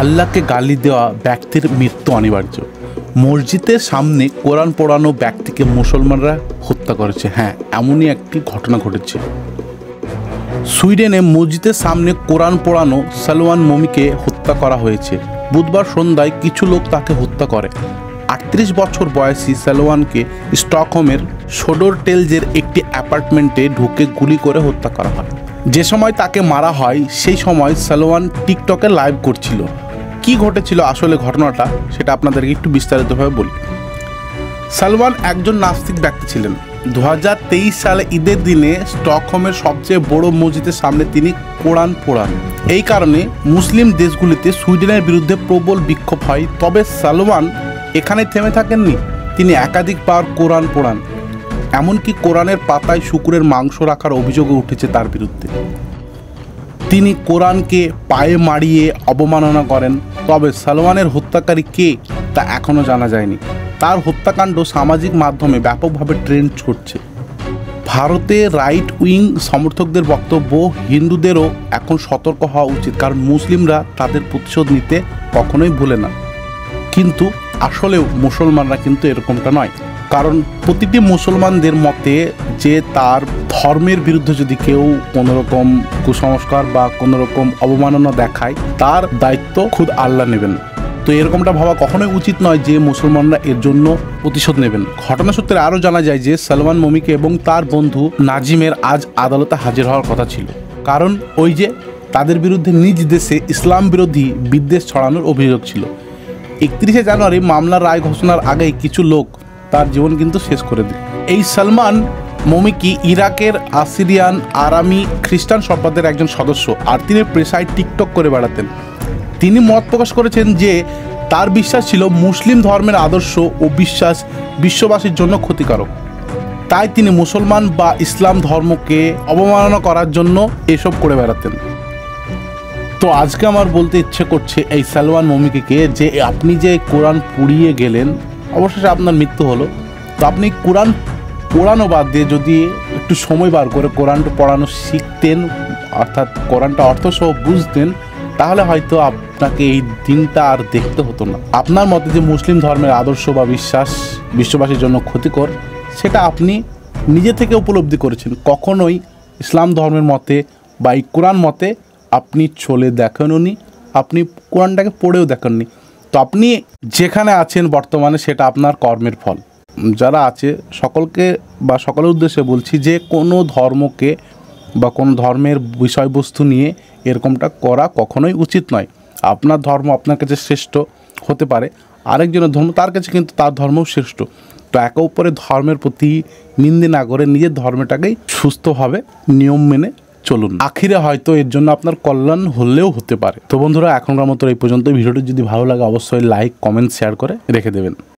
আল্লাহকে গালি দেওয়া ব্যক্তির মৃত্যু অনিবার্য। মসজিদের সামনে কোরআন পড়ানো ব্যক্তিকে মুসলমানরা হত্যা করেছে। হ্যাঁ, এমনই একটি ঘটনা ঘটেছে। সুইডেনে মসজিদের সামনে কোরআন পড়ানো সালওয়ান মমিকে হত্যা করা হয়েছে। বুধবার সন্ধ্যায় কিছু লোক তাকে হত্যা করে। 38 বছর বয়সী সালওয়ানকে স্টকহোমের সোডরটেলজের একটি অ্যাপার্টমেন্টে ঢুকে গুলি করে হত্যা করা হয়। যে সময় তাকে মারা হয় সেই সময় সালওয়ান টিকটকে লাইভ করছিল। কি ঘটেছিল আসলে ঘটনাটা সেটা আপনাদেরকে একটু বিস্তারিতভাবে বলি। সালওয়ান একজন নাস্তিক ব্যক্তি ছিলেন। 2023 সালে ঈদের দিনে স্টকহোমের সবচেয়ে বড় মসজিদের সামনে তিনি কোরআন পড়ান। এই কারণে মুসলিম দেশগুলিতে সুইডেনের বিরুদ্ধে প্রবল বিক্ষোভ হয়। তবে সালওয়ান এখানে থেমে থাকেননি, তিনি একাধিকবার কোরআন পড়ান। এমনকি কোরআনের পাতায় শূকরের মাংস রাখার অভিযোগও উঠেছে তার বিরুদ্ধে। তিনি কোরআনকে পায়ে মারিয়ে অবমাননা করেন। তবে সালওয়ানের হত্যাকারী কে তা এখনও জানা যায়নি। তার হত্যাকাণ্ড সামাজিক মাধ্যমে ব্যাপকভাবে ট্রেন্ড করছে। ভারতে রাইট উইং সমর্থকদের বক্তব্য, হিন্দুদেরও এখন সতর্ক হওয়া উচিত, কারণ মুসলিমরা তাদের প্রতিশোধ নিতে কখনোই ভুলে না। কিন্তু আসলেও মুসলমানরা কিন্তু এরকমটা নয়, কারণ প্রতিটি মুসলমানদের মতে যে তার ধর্মের বিরুদ্ধে যদি কেউ কোনোরকম কুসংস্কার বা কোনোরকম অবমাননা দেখায়, তার দায়িত্ব খুদ আল্লাহ নেবেন। তো এরকমটা ভাবা কখনোই উচিত নয় যে মুসলমানরা এর জন্য প্রতিশোধ নেবেন। ঘটনা সূত্রে আরও জানা যায় যে সালওয়ান মমিকে এবং তার বন্ধু নাজিমের আজ আদালতে হাজির হওয়ার কথা ছিল, কারণ ওই যে তাদের বিরুদ্ধে নিজ দেশে ইসলাম বিরোধী বিদ্বেষ ছড়ানোর অভিযোগ ছিল। 31শে জানুয়ারি মামলার রায় ঘোষণার আগেই কিছু লোক তার জীবন কিন্তু শেষ করে দেয়। এই সালমান মমিকি ইরাকের আসিরিয়ান আরামি খ্রিস্টান সম্প্রদায়ের একজন সদস্য, আর তিনি পেশায় টিকটক করে বেড়াতেন। তিনি মত প্রকাশ করেছেন যে তার বিশ্বাস ছিল মুসলিম ধর্মের আদর্শ ও বিশ্বাস বিশ্ববাসীর জন্য ক্ষতিকারক। তাই তিনি মুসলমান বা ইসলাম ধর্মকে অবমাননা করার জন্য এসব করে বেড়াতেন। তো আজকে আমার বলতে ইচ্ছে করছে এই সালওয়ান মমিকে যে আপনি যে কোরআন পুড়িয়ে গেলেন, অবশেষে আপনার মৃত্যু হলো, তো আপনি কোরআন পড়ানো বাদ দিয়ে যদি একটু সময় বার করে কোরআনটা পড়ানো শিখতেন, অর্থাৎ কোরআনটা অর্থসহ বুঝতেন, তাহলে হয়তো আপনাকে এই দিনটা আর দেখতে হতো না। আপনার মতে যে মুসলিম ধর্মের আদর্শ বা বিশ্বাস বিশ্ববাসীর জন্য ক্ষতিকর, সেটা আপনি নিজে থেকে উপলব্ধি করেছেন। কখনোই ইসলাম ধর্মের মতে বা এই কোরআন মতে আপনি চলে দেখেননি, আপনি কোরআনটাকে পড়েও দেখেননি। তো আপনি যেখানে আছেন বর্তমানে সেটা আপনার কর্মের ফল। যারা আছে সকলকে বা সকলের উদ্দেশ্যে বলছি যে কোনো ধর্মকে বা কোনো ধর্মের বিষয়বস্তু নিয়ে এরকমটা করা কখনোই উচিত নয়। আপনার ধর্ম আপনার কাছে শ্রেষ্ঠ হতে পারে, আরেকজনের ধর্ম তার কাছে কিন্তু তার ধর্মও শ্রেষ্ঠ। তো একে অপরের ধর্মের প্রতি নিন্দে না করে নিজের ধর্মটাকেই সুস্থভাবে নিয়ম মেনে চলুন। আখিরে হয়তো এর জন্য আপনার কল্যাণ হলেও হতে পারে। তো বন্ধুরা, এখনকার মতো এই পর্যন্ত। ভিডিওটি যদি ভালো লাগে অবশ্যই লাইক, কমেন্ট, শেয়ার করে রেখে দেবেন।